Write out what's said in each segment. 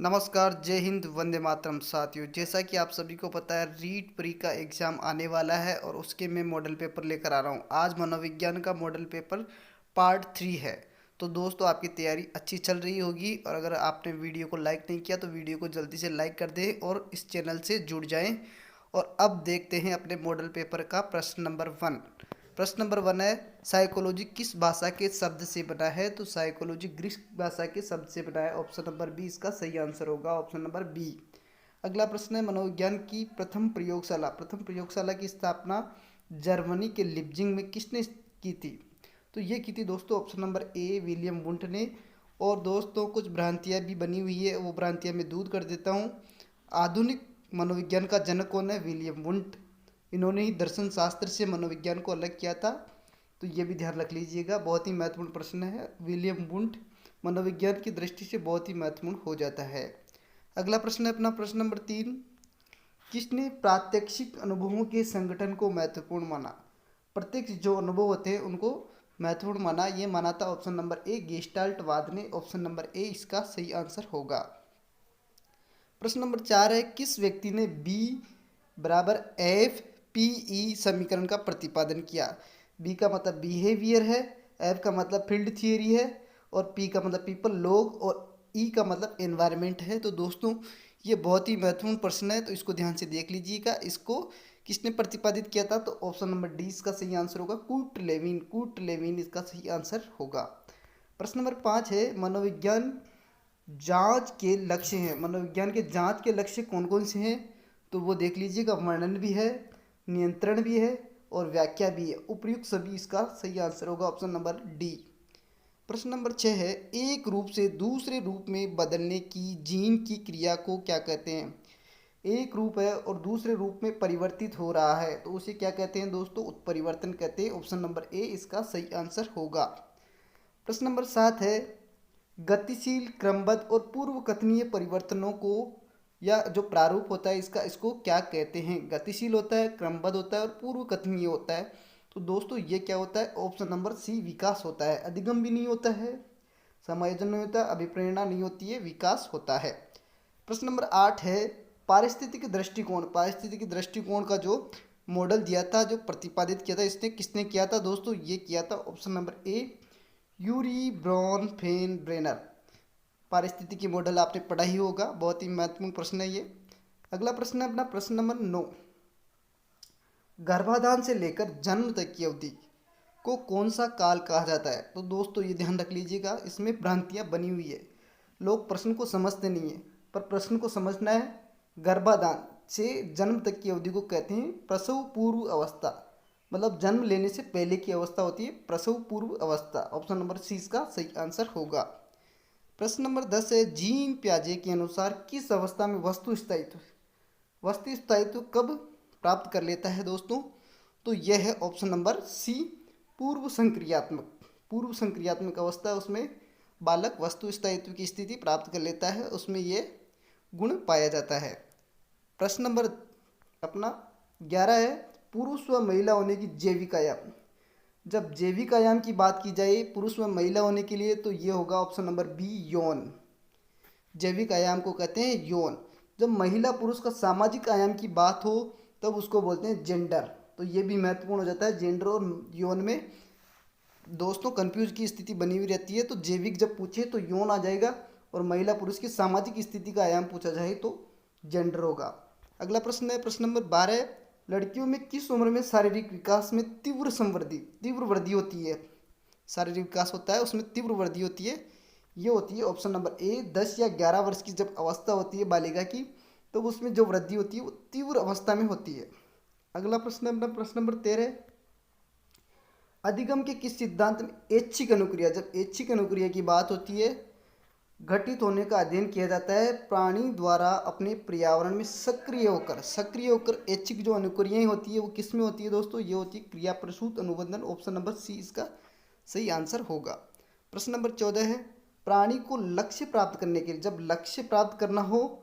नमस्कार, जय हिंद, वंदे मातरम साथियों। जैसा कि आप सभी को पता है, रीट प्री का एग्ज़ाम आने वाला है और उसके मैं मॉडल पेपर लेकर आ रहा हूँ। आज मनोविज्ञान का मॉडल पेपर पार्ट 3 है। तो दोस्तों, आपकी तैयारी अच्छी चल रही होगी और अगर आपने वीडियो को लाइक नहीं किया तो वीडियो को जल्दी से लाइक कर दें और इस चैनल से जुड़ जाएं। और अब देखते हैं अपने मॉडल पेपर का प्रश्न नंबर 1। प्रश्न नंबर 1 है, साइकोलॉजी किस भाषा के शब्द से बना है? तो साइकोलॉजी ग्रीक भाषा के शब्द से बना है। ऑप्शन नंबर बी इसका सही आंसर होगा, ऑप्शन नंबर बी। अगला प्रश्न है, मनोविज्ञान की प्रथम प्रयोगशाला की स्थापना जर्मनी के लिप्जिंग में किसने की थी? तो ये की थी दोस्तों, option number A William Wundt ने। और दोस्तों, कुछ भ्रांतियाँ भी बनी हुई है, वो भ्रांतियाँ मैं दूर कर देता हूँ। आधुनिक मनोविज्ञान का जनक कौन है? William Wundt. इन्होंने ही दर्शन शास्त्र से मनोविज्ञान को अलग किया था। तो ये भी ध्यान रख लीजिएगा, बहुत ही महत्वपूर्ण प्रश्न है। विलियम वुंट मनोविज्ञान की दृष्टि से बहुत ही महत्वपूर्ण हो जाता है। अगला प्रश्न है अपना प्रश्न नंबर 3। किसने प्रात्यक्षिक अनुभवों के संगठन को महत्वपूर्ण माना? प्रत्यक्ष जो अनुभव होते हैं उनको महत्वपूर्ण माना, ये माना था ऑप्शन नंबर ए गेस्टाल्टवाद ने। ऑप्शन नंबर ए इसका सही आंसर होगा। प्रश्न नंबर 4 है, किस व्यक्ति ने बी बराबर एफ पी ई समीकरण का प्रतिपादन किया? बी का मतलब बिहेवियर है, एफ का मतलब फील्ड थियरी है और पी का मतलब पीपल लोग और ई का मतलब एनवायरनमेंट है। तो दोस्तों, ये बहुत ही महत्वपूर्ण प्रश्न है, तो इसको ध्यान से देख लीजिएगा। इसको किसने प्रतिपादित किया था? तो ऑप्शन नंबर डी इसका सही आंसर होगा, कूट लेविन इसका सही आंसर होगा। प्रश्न नंबर 5 है, मनोविज्ञान जांच के लक्ष्य हैं। मनोविज्ञान के जांच के लक्ष्य कौन कौन से हैं? तो वो देख लीजिएगा, वर्णन भी है, नियंत्रण भी है और व्याख्या भी है। उपर्युक्त सभी इसका सही आंसर होगा, ऑप्शन नंबर डी। प्रश्न नंबर 6 है, एक रूप से दूसरे रूप में बदलने की जीन की क्रिया को क्या कहते हैं? एक रूप है और दूसरे रूप में परिवर्तित हो रहा है, तो उसे क्या कहते हैं दोस्तों? उत्परिवर्तन कहते हैं। ऑप्शन नंबर ए इसका सही आंसर होगा। प्रश्न नंबर 7 है, गतिशील क्रमबद्ध और पूर्व कथनीय परिवर्तनों को या जो प्रारूप होता है इसका, इसको क्या कहते हैं? गतिशील होता है, क्रमबद्ध होता है और पूर्व कथनीय होता है। तो दोस्तों, ये क्या होता है? ऑप्शन नंबर सी विकास होता है। अधिगम भी नहीं होता है, समायोजन नहीं होता, अभिप्रेरणा नहीं होती है, विकास होता है। प्रश्न नंबर 8 है, पारिस्थितिक दृष्टिकोण का जो मॉडल दिया था, जो प्रतिपादित किया था, इसने किसने किया था दोस्तों? ये किया था option number A Urie Bronfenbrenner. पारिस्थितिकी मॉडल आपने पढ़ा ही होगा, बहुत ही महत्वपूर्ण प्रश्न है ये। अगला प्रश्न है अपना प्रश्न नंबर 9। गर्भाधान से लेकर जन्म तक की अवधि को कौन सा काल कहा जाता है? तो दोस्तों, ये ध्यान रख लीजिएगा, इसमें भ्रांतियाँ बनी हुई है। लोग प्रश्न को समझते नहीं है, पर प्रश्न को समझना है। गर्भाधान से जन्म तक की अवधि को कहते हैं प्रसव पूर्व अवस्था। मतलब जन्म लेने से पहले की अवस्था होती है प्रसव पूर्व अवस्था। ऑप्शन नंबर सी इसका सही आंसर होगा। प्रश्न नंबर 10 है, जीन प्याजे के अनुसार किस अवस्था में वस्तु स्थायित्व कब प्राप्त कर लेता है दोस्तों? तो यह है ऑप्शन नंबर सी पूर्व संक्रियात्मक अवस्था, उसमें बालक वस्तु स्थायित्व की स्थिति प्राप्त कर लेता है, उसमें यह गुण पाया जाता है। प्रश्न नंबर अपना 11 है, पुरुष व महिला होने की जैविक आयाम। जब जैविक आयाम की बात की जाए पुरुष व महिला होने के लिए, तो ये होगा ऑप्शन नंबर बी यौन। जैविक आयाम को कहते हैं यौन। जब महिला पुरुष का सामाजिक आयाम की बात हो तब उसको बोलते हैं जेंडर। तो ये भी महत्वपूर्ण हो जाता है, जेंडर और यौन में दोस्तों कंफ्यूज की स्थिति बनी हुई रहती है। तो जैविक जब पूछे तो यौन आ जाएगा और महिला पुरुष की सामाजिक स्थिति का आयाम पूछा जाए तो जेंडर होगा। अगला प्रश्न है प्रश्न नंबर 12। लड़कियों में किस उम्र में शारीरिक विकास में तीव्र वृद्धि होती है? शारीरिक विकास होता है, उसमें तीव्र वृद्धि होती है। ये होती है ऑप्शन नंबर ए 10 या 11 वर्ष की जब अवस्था होती है बालिका की, तो उसमें जो वृद्धि होती है वो तीव्र अवस्था में होती है। अगला प्रश्न अपना प्रश्न नंबर 13। अधिगम के किस सिद्धांत में ऐच्छिक अनुक्रिया, जब ऐच्छिक अनुक्रिया की बात होती है, घटित होने का अध्ययन किया जाता है प्राणी द्वारा अपने पर्यावरण में सक्रिय होकर ऐच्छिक जो अनुक्रियाएं होती है वो किस में होती है दोस्तों? ये होती है क्रिया प्रसूत अनुबंधन। ऑप्शन नंबर सी इसका सही आंसर होगा। प्रश्न नंबर 14 है, प्राणी को लक्ष्य प्राप्त करने के लिए, जब लक्ष्य प्राप्त करना हो,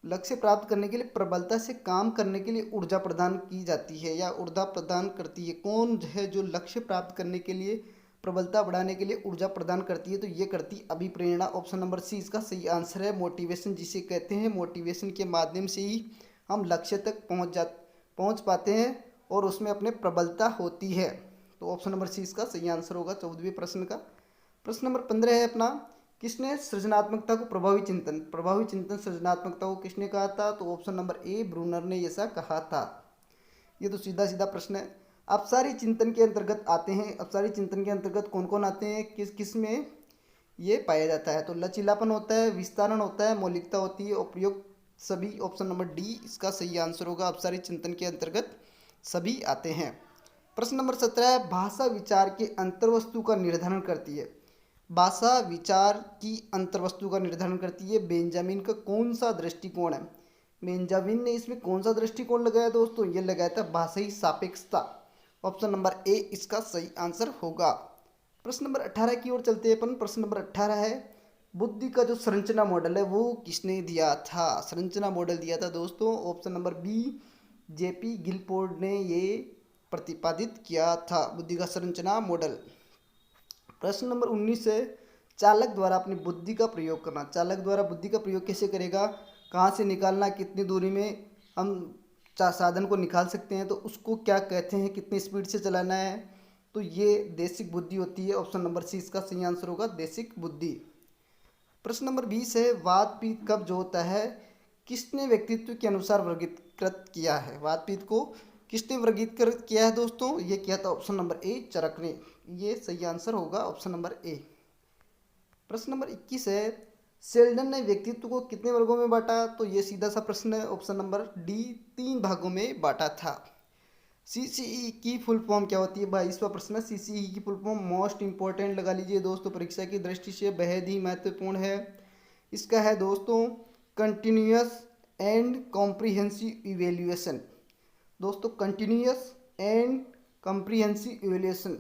लक्ष्य प्राप्त करने के लिए प्रबलता से काम करने के लिए ऊर्जा प्रदान की जाती है या ऊर्जा प्रदान करती है। कौन है जो लक्ष्य प्राप्त करने के लिए प्रबलता बढ़ाने के लिए ऊर्जा प्रदान करती है, तो ये करती अभिप्रेरणा। ऑप्शन नंबर सी इसका सही आंसर है। मोटिवेशन जिसे कहते हैं, मोटिवेशन के माध्यम से ही हम लक्ष्य तक पहुंच पाते हैं और उसमें अपने प्रबलता होती है। तो ऑप्शन नंबर सी इसका सही आंसर होगा 14वें प्रश्न का। प्रश्न नंबर 15 है अपना, किसने सृजनात्मकता को प्रभावी चिंतन सृजनात्मकता को किसने कहा था? तो ऑप्शन नंबर ए ब्रूनर ने ऐसा कहा था। ये तो सीधा सीधा प्रश्न है। अपसारी चिंतन के अंतर्गत आते हैं। अपसारी चिंतन के अंतर्गत कौन कौन आते हैं, किस किस में ये पाया जाता है? तो लचीलापन होता है, विस्तारण होता है, मौलिकता होती है, उपयुक्त सभी। ऑप्शन नंबर डी इसका सही आंसर होगा। अपसारी चिंतन के अंतर्गत सभी आते हैं। प्रश्न नंबर 17 है, भाषा विचार के अंतर्वस्तु का निर्धारण करती है। भाषा विचार की अंतर्वस्तु का निर्धारण करती है। बेंजामिन का कौन सा दृष्टिकोण है? बेंजामिन ने इसमें कौन सा दृष्टिकोण लगाया दोस्तों? ये लगाया था भाषाई सापेक्षता। ऑप्शन नंबर ए इसका सही आंसर होगा। प्रश्न नंबर 18 की ओर चलते हैं अपन। प्रश्न नंबर 18 है, बुद्धि का जो संरचना मॉडल है वो किसने दिया था? संरचना मॉडल दिया था दोस्तों, option number B J P Guilford ने ये प्रतिपादित किया था, बुद्धि का संरचना मॉडल। प्रश्न नंबर 19 है, चालक द्वारा अपनी बुद्धि का प्रयोग करना। चालक द्वारा बुद्धि का प्रयोग कैसे करेगा? कहाँ से निकालना, कितनी दूरी में हम साधन को निकाल सकते हैं, तो उसको क्या कहते हैं, कितनी स्पीड से चलाना है, तो ये देशिक बुद्धि होती है। ऑप्शन नंबर सी इसका सही आंसर होगा, देशिक बुद्धि। प्रश्न नंबर 20 है, वात पित्त कब्ज जो होता है किसने व्यक्तित्व के अनुसार वर्गीकृत किया है? वात पित्त को किसने वर्गीकृत किया है दोस्तों? ये किया था ऑप्शन नंबर ए चरक ने। ये सही आंसर होगा ऑप्शन नंबर ए। प्रश्न नंबर 21 है, शेल्डन ने व्यक्तित्व को कितने वर्गों में बांटा? तो ये सीधा सा प्रश्न है, ऑप्शन नंबर डी 3 भागों में बांटा था। सीसीई की फुल फॉर्म क्या होती है? 22वां प्रश्न है, सीसीई की फुल फॉर्म मोस्ट इंपॉर्टेंट लगा लीजिए दोस्तों, परीक्षा की दृष्टि से बेहद ही महत्वपूर्ण है। इसका है दोस्तों कंटिन्यूअस एंड कॉम्प्रिहेंसिव इवेल्युएशन। दोस्तों कंटिन्यूअस एंड कॉम्प्रिहेंसिव इवेल्युएशन,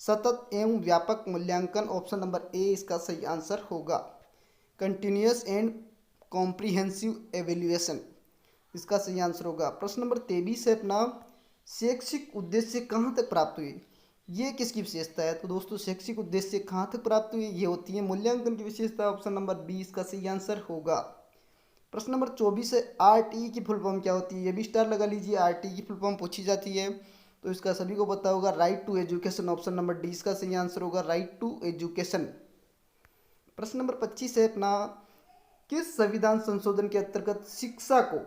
सतत एवं व्यापक मूल्यांकन। ऑप्शन नंबर ए इसका सही आंसर होगा। कंटिन्यूअस एंड कॉम्प्रिहेंसिव एवेल्युएशन इसका सही आंसर होगा। प्रश्न नंबर 23 है अपना, शैक्षिक उद्देश्य कहाँ तक प्राप्त हुई? ये किसकी विशेषता है? तो दोस्तों शैक्षिक उद्देश्य कहाँ तक प्राप्त हुई? ये होती है मूल्यांकन की विशेषता। ऑप्शन नंबर बी इसका सही आंसर होगा। प्रश्न नंबर 24 है, आरटी की फुल फॉर्म क्या होती है? ये भी स्टार लगा लीजिए, आरटी की फुल फॉर्म पूछी जाती है, तो इसका सभी को पता होगा, right to education. Option number D इसका सही आंसर होगा, राइट टू एजुकेशन। प्रश्न नंबर 25 है अपना, किस संविधान संशोधन के अंतर्गत शिक्षा को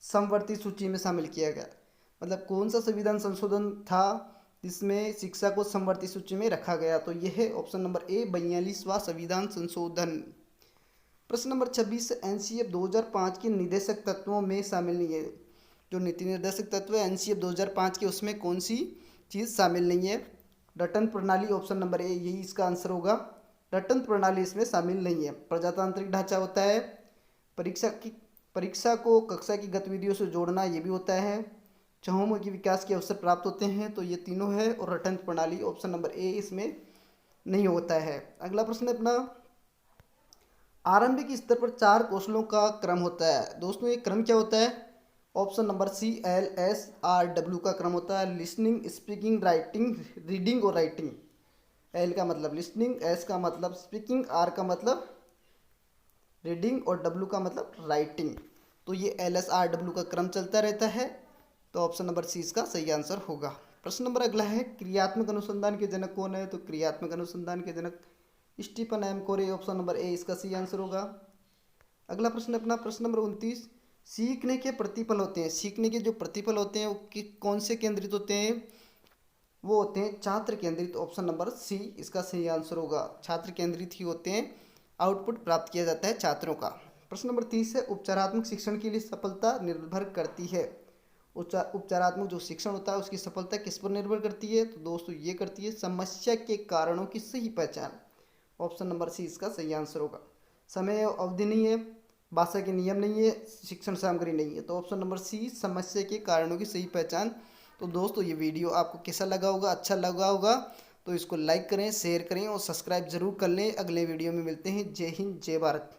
समवर्ती सूची में शामिल किया गया? मतलब कौन सा संविधान संशोधन था जिसमें शिक्षा को समवर्ती सूची में रखा गया? तो यह है ऑप्शन नंबर ए 42वां संविधान संशोधन। प्रश्न नंबर 26, एनसीएफ 2005 के निर्देशक तत्वों में शामिल नहीं है। जो नीति निर्देशक तत्व है एनसीएफ 2005 के, उसमें कौन सी चीज़ शामिल नहीं है? रटन प्रणाली। ऑप्शन नंबर ए यही इसका आंसर होगा, रटन प्रणाली इसमें शामिल नहीं है। प्रजातांत्रिक ढांचा होता है, परीक्षा को कक्षा की गतिविधियों से जोड़ना, ये भी होता है, चहुमुखी विकास के अवसर प्राप्त होते हैं, तो ये तीनों है। और रटन प्रणाली ऑप्शन नंबर ए इसमें नहीं होता है। अगला प्रश्न है अपना, आरंभिक स्तर पर 4 कौशलों का क्रम होता है। दोस्तों ये क्रम क्या होता है? ऑप्शन नंबर सी LSRW का क्रम होता है। लिसनिंग, स्पीकिंग, राइटिंग, रीडिंग और राइटिंग। एल का मतलब लिसनिंग, एस का मतलब स्पीकिंग, आर का मतलब रीडिंग और डब्ल्यू का मतलब राइटिंग। तो ये LSRW का क्रम चलता रहता है, तो ऑप्शन नंबर सी इसका सही आंसर होगा। प्रश्न नंबर अगला है, क्रियात्मक अनुसंधान के जनक कौन है? तो क्रियात्मक अनुसंधान के जनक स्टीफन एम कोरे। ऑप्शन नंबर ए इसका सही आंसर होगा। अगला प्रश्न अपना प्रश्न नंबर 29, सीखने के प्रतिफल होते हैं। सीखने के जो प्रतिफल होते हैं वो कौन से केंद्रित होते हैं? वो होते हैं छात्र केंद्रित। ऑप्शन नंबर सी इसका सही आंसर होगा, छात्र केंद्रित ही होते हैं, आउटपुट प्राप्त किया जाता है छात्रों का। प्रश्न नंबर 30 है, उपचारात्मक शिक्षण के लिए सफलता निर्भर करती है। उपचारात्मक जो शिक्षण होता है उसकी सफलता किस पर निर्भर करती है? तो दोस्तों ये करती है समस्या के कारणों की सही पहचान। ऑप्शन नंबर सी इसका सही आंसर होगा। समय अवधि नहीं है, भाषा के नियम नहीं है, शिक्षण सामग्री नहीं है, तो ऑप्शन नंबर सी समस्या के कारणों की सही पहचान। तो दोस्तों ये वीडियो आपको कैसा लगा होगा? अच्छा लगा होगा तो इसको लाइक करें, शेयर करें और सब्सक्राइब जरूर कर लें। अगले वीडियो में मिलते हैं। जय हिंद, जय भारत।